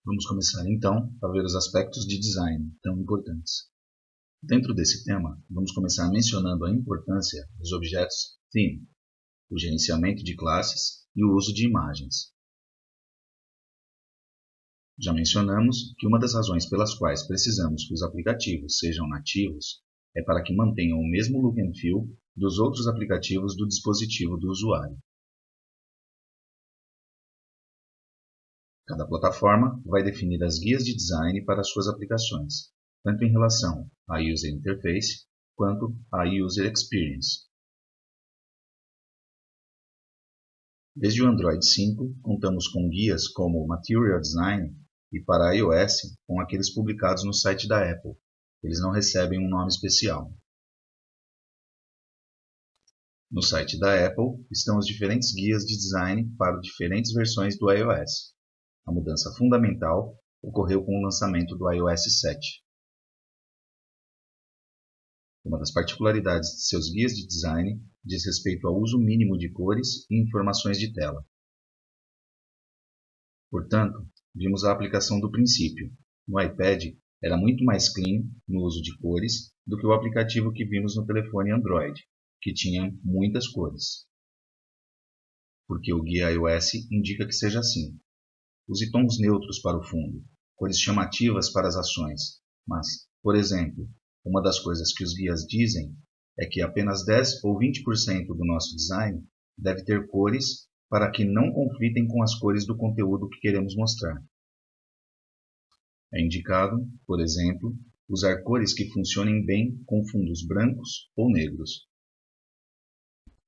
Vamos começar então a ver os aspectos de design tão importantes. Dentro desse tema, vamos começar mencionando a importância dos objetos theme, o gerenciamento de classes e o uso de imagens. Já mencionamos que uma das razões pelas quais precisamos que os aplicativos sejam nativos é para que mantenham o mesmo look and feel dos outros aplicativos do dispositivo do usuário. Cada plataforma vai definir as guias de design para suas aplicações, tanto em relação à User Interface quanto à User Experience. Desde o Android 5, contamos com guias como Material Design e para iOS com aqueles publicados no site da Apple. Eles não recebem um nome especial. No site da Apple estão os diferentes guias de design para diferentes versões do iOS. A mudança fundamental ocorreu com o lançamento do iOS 7. Uma das particularidades de seus guias de design diz respeito ao uso mínimo de cores e informações de tela. Portanto, vimos a aplicação do princípio. No iPad, era muito mais clean no uso de cores do que o aplicativo que vimos no telefone Android, que tinha muitas cores. Porque o guia iOS indica que seja assim. Use tons neutros para o fundo, cores chamativas para as ações, mas, por exemplo, uma das coisas que os guias dizem é que apenas 10 ou 20% do nosso design deve ter cores para que não conflitem com as cores do conteúdo que queremos mostrar. É indicado, por exemplo, usar cores que funcionem bem com fundos brancos ou negros.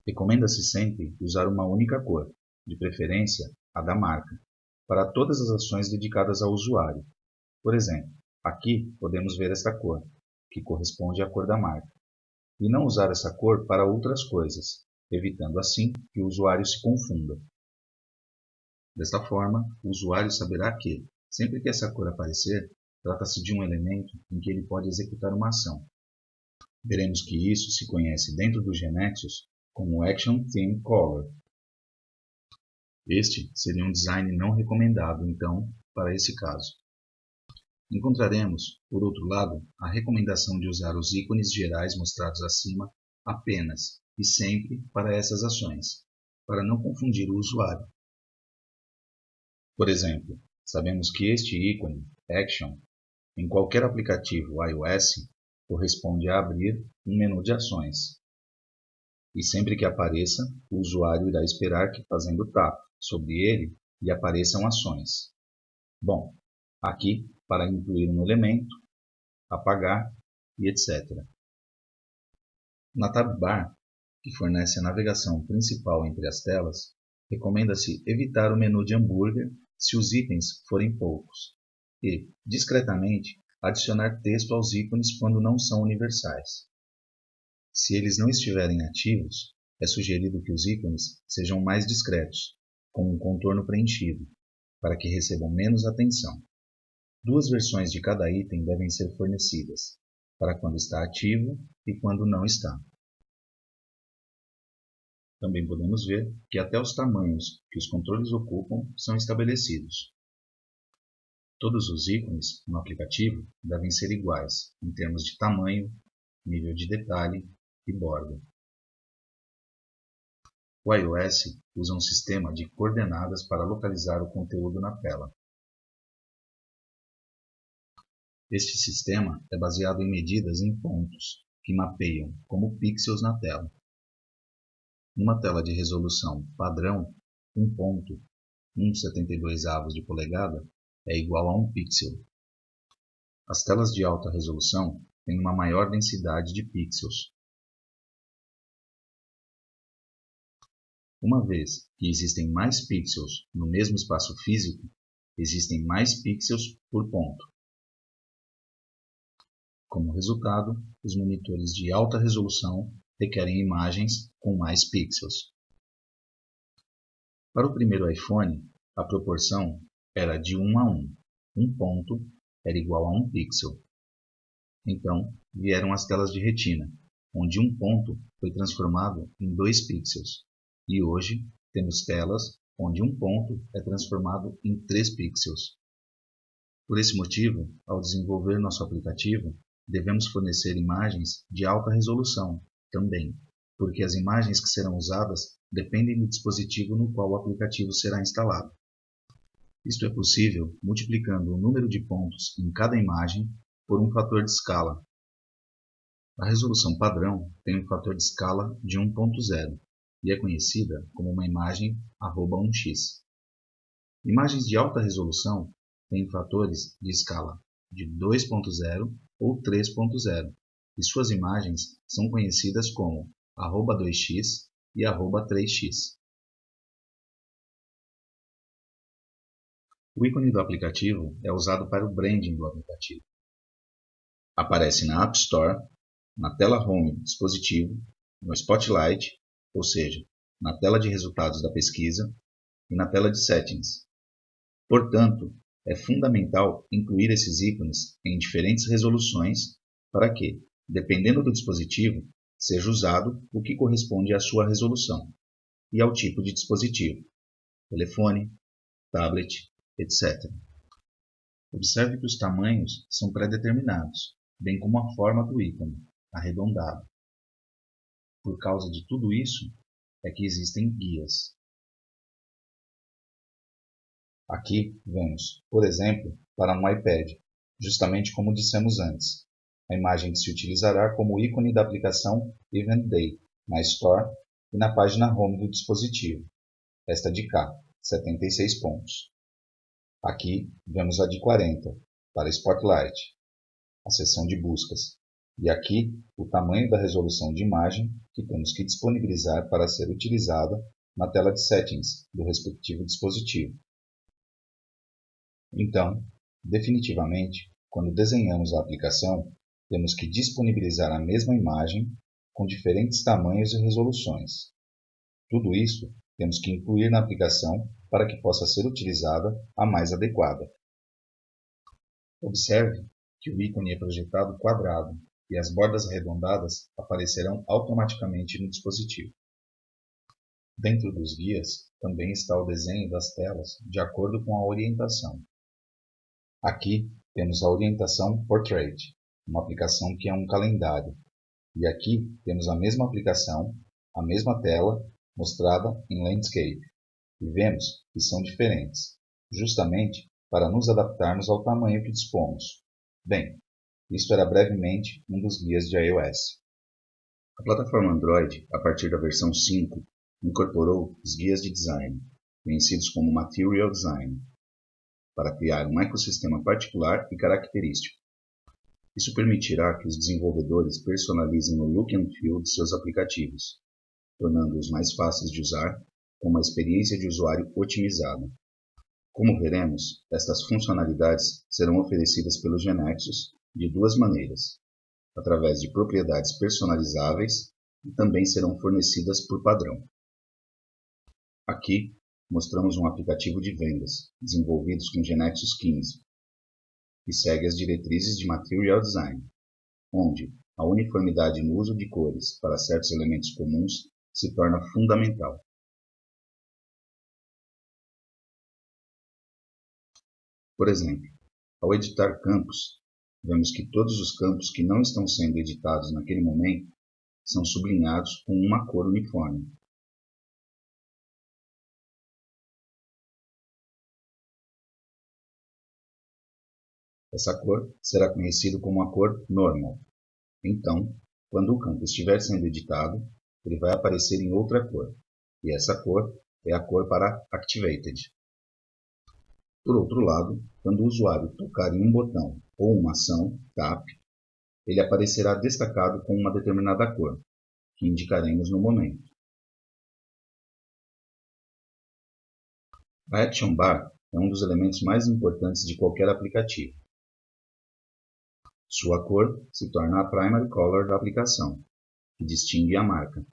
Recomenda-se sempre usar uma única cor, de preferência a da marca, para todas as ações dedicadas ao usuário. Por exemplo, aqui podemos ver esta cor, que corresponde à cor da marca, e não usar essa cor para outras coisas, evitando assim que o usuário se confunda. Desta forma, o usuário saberá que, sempre que essa cor aparecer, trata-se de um elemento em que ele pode executar uma ação. Veremos que isso se conhece dentro do GNexus como Action Theme Color. Este seria um design não recomendado, então, para esse caso. Encontraremos, por outro lado, a recomendação de usar os ícones gerais mostrados acima apenas e sempre para essas ações, para não confundir o usuário. Por exemplo, sabemos que este ícone, Action, em qualquer aplicativo iOS, corresponde a abrir um menu de ações. E sempre que apareça, o usuário irá esperar que, fazendo tap sobre ele, lhe apareçam ações. Bom, aqui, para incluir um elemento, apagar e etc. Na Tab Bar, que fornece a navegação principal entre as telas, recomenda-se evitar o menu de hambúrguer se os itens forem poucos e, discretamente, adicionar texto aos ícones quando não são universais. Se eles não estiverem ativos, é sugerido que os ícones sejam mais discretos, com um contorno preenchido, para que recebam menos atenção. 2 versões de cada item devem ser fornecidas, para quando está ativo e quando não está. Também podemos ver que até os tamanhos que os controles ocupam são estabelecidos. Todos os ícones no aplicativo devem ser iguais em termos de tamanho, nível de detalhe e borda. O iOS usa um sistema de coordenadas para localizar o conteúdo na tela. Este sistema é baseado em medidas em pontos, que mapeiam como pixels na tela. Numa tela de resolução padrão, um ponto, 1/72 de polegada, é igual a 1 pixel. As telas de alta resolução têm uma maior densidade de pixels. Uma vez que existem mais pixels no mesmo espaço físico, existem mais pixels por ponto. Como resultado, os monitores de alta resolução requerem imagens com mais pixels. Para o primeiro iPhone, a proporção era de 1 a 1. Um ponto era igual a 1 pixel. Então, vieram as telas de retina, onde um ponto foi transformado em 2 pixels. E hoje, temos telas onde um ponto é transformado em 3 pixels. Por esse motivo, ao desenvolver nosso aplicativo, devemos fornecer imagens de alta resolução também, porque as imagens que serão usadas dependem do dispositivo no qual o aplicativo será instalado. Isto é possível multiplicando o número de pontos em cada imagem por um fator de escala. A resolução padrão tem um fator de escala de 1.0 e é conhecida como uma imagem @1x. Imagens de alta resolução têm fatores de escala de 2.0 ou 3.0 e suas imagens são conhecidas como @2x e @3x. O ícone do aplicativo é usado para o branding do aplicativo. Aparece na App Store, na tela Home do dispositivo, no Spotlight, ou seja, na tela de resultados da pesquisa, e na tela de Settings. Portanto, é fundamental incluir esses ícones em diferentes resoluções para que, dependendo do dispositivo, seja usado o que corresponde à sua resolução e ao tipo de dispositivo, telefone, tablet, etc. Observe que os tamanhos são pré-determinados, bem como a forma do ícone, arredondado. Por causa de tudo isso, é que existem guias. Aqui vemos, por exemplo, para um iPad, justamente como dissemos antes, a imagem que se utilizará como ícone da aplicação Event Day na Store e na página Home do dispositivo, esta de cá, 76 pontos. Aqui vemos a de 40, para Spotlight, a seção de buscas, e aqui o tamanho da resolução de imagem que temos que disponibilizar para ser utilizada na tela de Settings do respectivo dispositivo. Então, definitivamente, quando desenhamos a aplicação, temos que disponibilizar a mesma imagem com diferentes tamanhos e resoluções. Tudo isso temos que incluir na aplicação para que possa ser utilizada a mais adequada. Observe que o ícone é projetado quadrado e as bordas arredondadas aparecerão automaticamente no dispositivo. Dentro dos guias também está o desenho das telas de acordo com a orientação. Aqui temos a orientação Portrait, uma aplicação que é um calendário. E aqui temos a mesma aplicação, a mesma tela, mostrada em Landscape. E vemos que são diferentes, justamente para nos adaptarmos ao tamanho que dispomos. Bem, isto era brevemente um dos guias de iOS. A plataforma Android, a partir da versão 5, incorporou os guias de design, conhecidos como Material Design, para criar um ecossistema particular e característico. Isso permitirá que os desenvolvedores personalizem o look and feel de seus aplicativos, tornando-os mais fáceis de usar, com uma experiência de usuário otimizada. Como veremos, estas funcionalidades serão oferecidas pelos GeneXus de duas maneiras, através de propriedades personalizáveis e também serão fornecidas por padrão. Aqui, mostramos um aplicativo de vendas, desenvolvido com GeneXus 15, que segue as diretrizes de Material Design, onde a uniformidade no uso de cores para certos elementos comuns se torna fundamental. Por exemplo, ao editar campos, vemos que todos os campos que não estão sendo editados naquele momento são sublinhados com uma cor uniforme. Essa cor será conhecida como a cor normal. Então, quando o campo estiver sendo editado, ele vai aparecer em outra cor, e essa cor é a cor para Activated. Por outro lado, quando o usuário tocar em um botão ou uma ação, tap, ele aparecerá destacado com uma determinada cor, que indicaremos no momento. A Action Bar é um dos elementos mais importantes de qualquer aplicativo. Sua cor se torna a primary color da aplicação, que distingue a marca.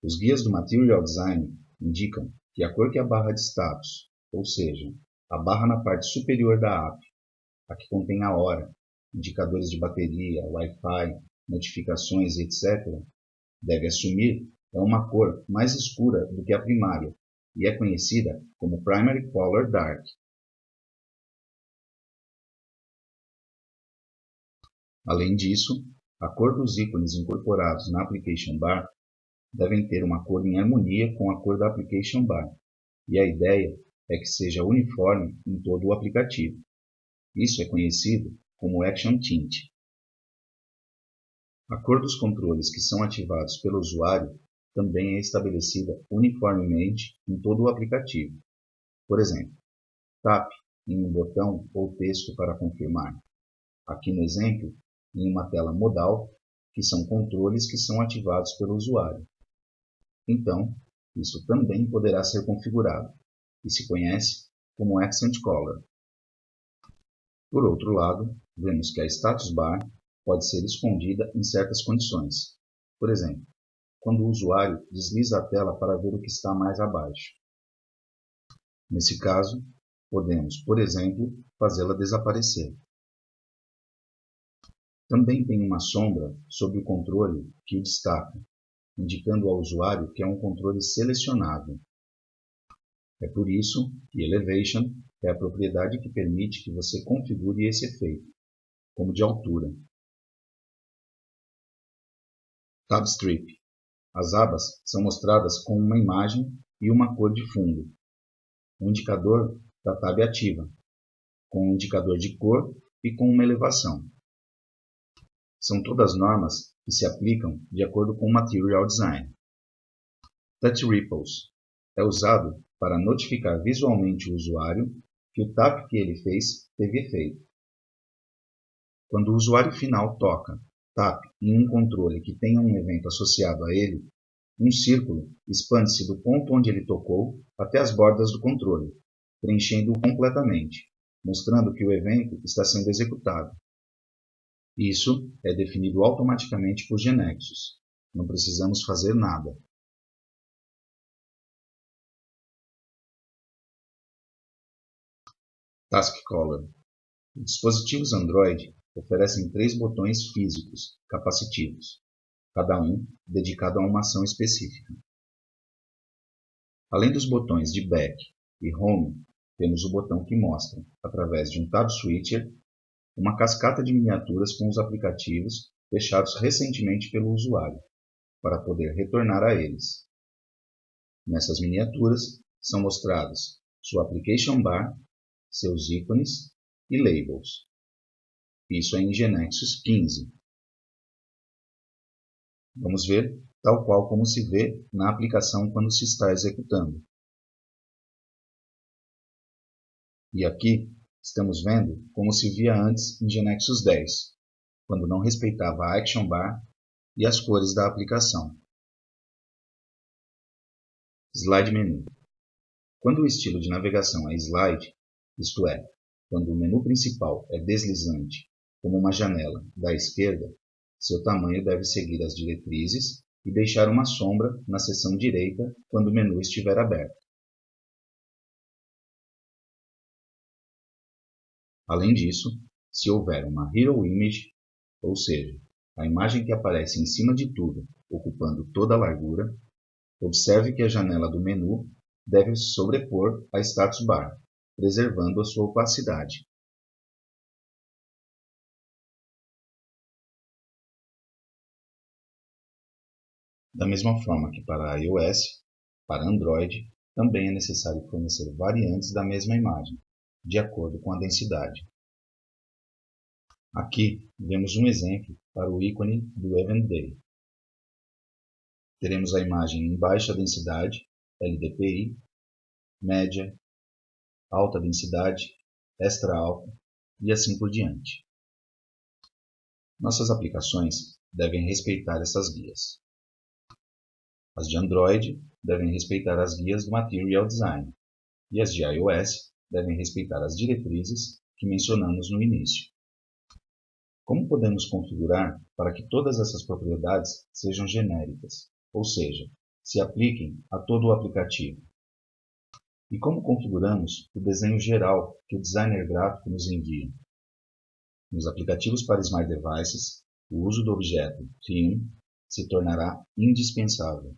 Os guias do Material Design indicam que a cor que a barra de status, ou seja, a barra na parte superior da app, a que contém a hora, indicadores de bateria, Wi-Fi, notificações, etc., deve assumir é uma cor mais escura do que a primária e é conhecida como Primary Color Dark. Além disso, a cor dos ícones incorporados na Application Bar devem ter uma cor em harmonia com a cor da Application Bar, e a ideia é que seja uniforme em todo o aplicativo. Isso é conhecido como Action Tint. A cor dos controles que são ativados pelo usuário também é estabelecida uniformemente em todo o aplicativo. Por exemplo, tape em um botão ou texto para confirmar. Aqui no exemplo, em uma tela modal, que são controles que são ativados pelo usuário. Então, isso também poderá ser configurado e se conhece como Accent Color. Por outro lado, vemos que a Status Bar pode ser escondida em certas condições. Por exemplo, quando o usuário desliza a tela para ver o que está mais abaixo. Nesse caso, podemos, por exemplo, fazê-la desaparecer. Também tem uma sombra sobre o controle que o destaca, indicando ao usuário que é um controle selecionável. É por isso que Elevation é a propriedade que permite que você configure esse efeito, como de altura. Tab Strip. As abas são mostradas com uma imagem e uma cor de fundo. Um indicador da tab ativa, com um indicador de cor e com uma elevação. São todas normas que se aplicam de acordo com o Material Design. Touch Ripples é usado para notificar visualmente o usuário que o tap que ele fez teve efeito. Quando o usuário final toca tap em um controle que tenha um evento associado a ele, um círculo expande-se do ponto onde ele tocou até as bordas do controle, preenchendo-o completamente, mostrando que o evento está sendo executado. Isso é definido automaticamente por GNexus. Não precisamos fazer nada. Task Color. Os dispositivos Android oferecem 3 botões físicos capacitivos, cada um dedicado a uma ação específica. Além dos botões de Back e Home, temos o botão que mostra, através de um Tab Switcher, uma cascata de miniaturas com os aplicativos fechados recentemente pelo usuário, para poder retornar a eles. Nessas miniaturas são mostrados sua Application Bar, seus ícones e labels. Isso é em GNexus 15. Vamos ver tal qual como se vê na aplicação quando se está executando. E aqui estamos vendo como se via antes em GNexus 10, quando não respeitava a Action Bar e as cores da aplicação. Slide Menu. Quando o estilo de navegação é slide, isto é, quando o menu principal é deslizante, como uma janela da esquerda, seu tamanho deve seguir as diretrizes e deixar uma sombra na seção direita quando o menu estiver aberto. Além disso, se houver uma Hero Image, ou seja, a imagem que aparece em cima de tudo, ocupando toda a largura, observe que a janela do menu deve se sobrepor à Status Bar, preservando a sua opacidade. Da mesma forma que para iOS, para Android também é necessário fornecer variantes da mesma imagem, de acordo com a densidade. Aqui vemos um exemplo para o ícone do Event Day. Teremos a imagem em baixa densidade, LDPI, média, alta densidade, extra alta e assim por diante. Nossas aplicações devem respeitar essas guias. As de Android devem respeitar as guias do Material Design e as de iOS devem respeitar as diretrizes que mencionamos no início. Como podemos configurar para que todas essas propriedades sejam genéricas, ou seja, se apliquem a todo o aplicativo? E como configuramos o desenho geral que o designer gráfico nos envia? Nos aplicativos para Smart Devices, o uso do objeto Theme se tornará indispensável.